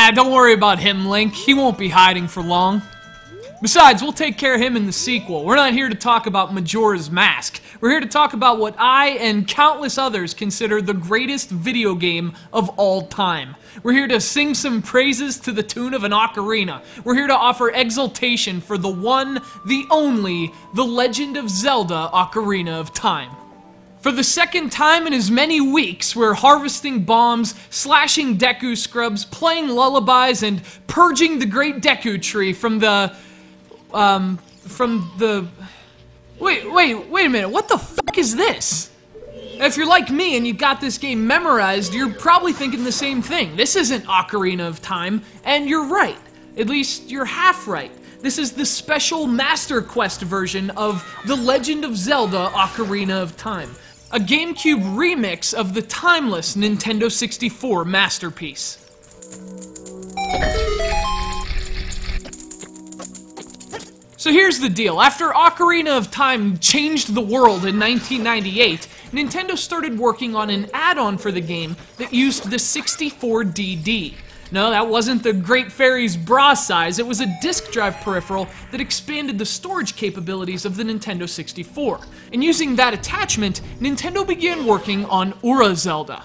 Ah, don't worry about him, Link. He won't be hiding for long. Besides, we'll take care of him in the sequel. We're not here to talk about Majora's Mask. We're here to talk about what I and countless others consider the greatest video game of all time. We're here to sing some praises to the tune of an ocarina. We're here to offer exaltation for the one, the only, The Legend of Zelda Ocarina of Time. For the second time in as many weeks, we're harvesting bombs, slashing Deku Scrubs, playing lullabies, and purging the Great Deku Tree from the... Wait a minute, what the fuck is this? If you're like me and you got this game memorized, you're probably thinking the same thing. This isn't Ocarina of Time, and you're right. At least, you're half right. This is the special Master Quest version of The Legend of Zelda Ocarina of Time. A GameCube remix of the timeless Nintendo 64 masterpiece. So here's the deal. After Ocarina of Time changed the world in 1998, Nintendo started working on an add-on for the game that used the 64DD. No, that wasn't the Great Fairy's bra size, it was a disk drive peripheral that expanded the storage capabilities of the Nintendo 64. And using that attachment, Nintendo began working on Ura Zelda.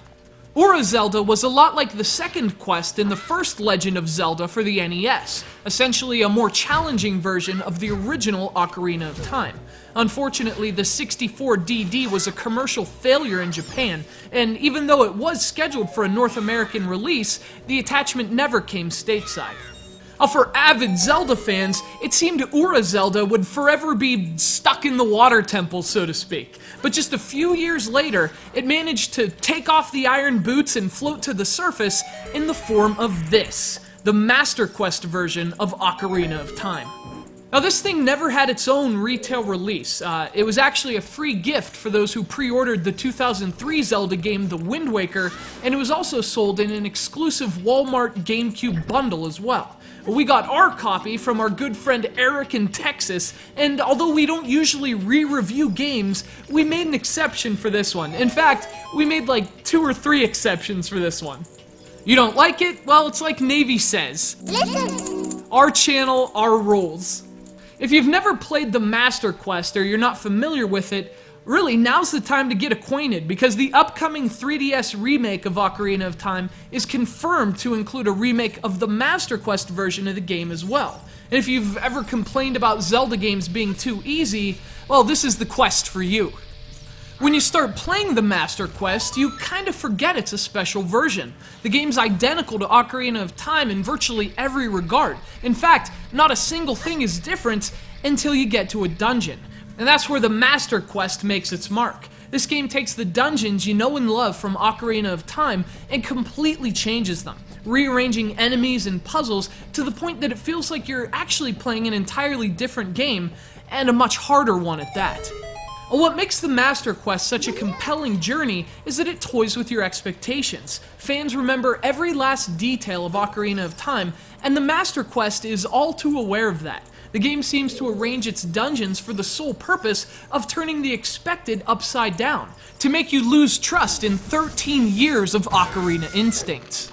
Ura Zelda was a lot like the second quest in the first Legend of Zelda for the NES, essentially a more challenging version of the original Ocarina of Time. Unfortunately, the 64DD was a commercial failure in Japan, and even though it was scheduled for a North American release, the attachment never came stateside. For avid Zelda fans, it seemed Ura Zelda would forever be stuck in the water temple, so to speak. But just a few years later, it managed to take off the iron boots and float to the surface in the form of this, the Master Quest version of Ocarina of Time. Now, this thing never had its own retail release. It was actually a free gift for those who pre-ordered the 2003 Zelda game, The Wind Waker, and it was also sold in an exclusive Walmart GameCube bundle as well. We got our copy from our good friend Eric in Texas, and although we don't usually re-review games, we made an exception for this one. In fact, we made like 2 or 3 exceptions for this one. You don't like it? Well, it's like Navy says. Listen. Our channel, our rules. If you've never played the Master Quest or you're not familiar with it, really, now's the time to get acquainted, because the upcoming 3DS remake of Ocarina of Time is confirmed to include a remake of the Master Quest version of the game as well. And if you've ever complained about Zelda games being too easy, well, this is the quest for you. When you start playing the Master Quest, you kind of forget it's a special version. The game's identical to Ocarina of Time in virtually every regard. In fact, not a single thing is different until you get to a dungeon. And that's where the Master Quest makes its mark. This game takes the dungeons you know and love from Ocarina of Time and completely changes them, rearranging enemies and puzzles to the point that it feels like you're actually playing an entirely different game, and a much harder one at that. What makes the Master Quest such a compelling journey is that it toys with your expectations. Fans remember every last detail of Ocarina of Time, and the Master Quest is all too aware of that. The game seems to arrange its dungeons for the sole purpose of turning the expected upside down, to make you lose trust in 13 years of Ocarina instincts.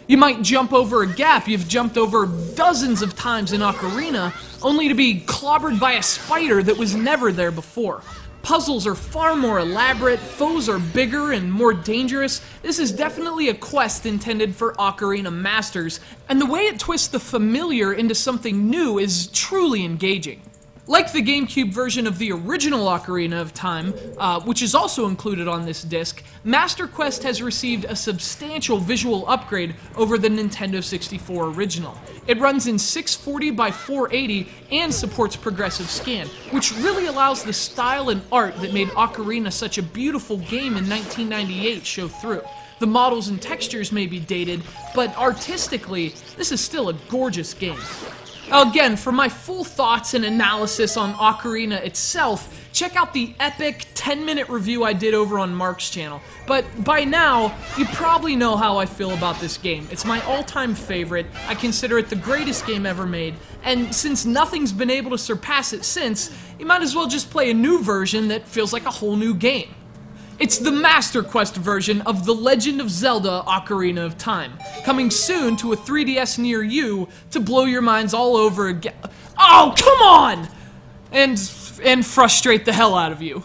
You might jump over a gap you've jumped over dozens of times in Ocarina, only to be clobbered by a spider that was never there before. Puzzles are far more elaborate, foes are bigger and more dangerous. This is definitely a quest intended for Ocarina masters, and the way it twists the familiar into something new is truly engaging. Like the GameCube version of the original Ocarina of Time, which is also included on this disc, Master Quest has received a substantial visual upgrade over the Nintendo 64 original. It runs in 640 by 480 and supports progressive scan, which really allows the style and art that made Ocarina such a beautiful game in 1998 show through. The models and textures may be dated, but artistically, this is still a gorgeous game. Again, for my full thoughts and analysis on Ocarina itself, check out the epic 10-minute review I did over on Mark's channel. But by now, you probably know how I feel about this game. It's my all-time favorite, I consider it the greatest game ever made, and since nothing's been able to surpass it since, you might as well just play a new version that feels like a whole new game. It's the Master Quest version of The Legend of Zelda Ocarina of Time, coming soon to a 3DS near you to blow your minds all over again. Oh, come on! And frustrate the hell out of you.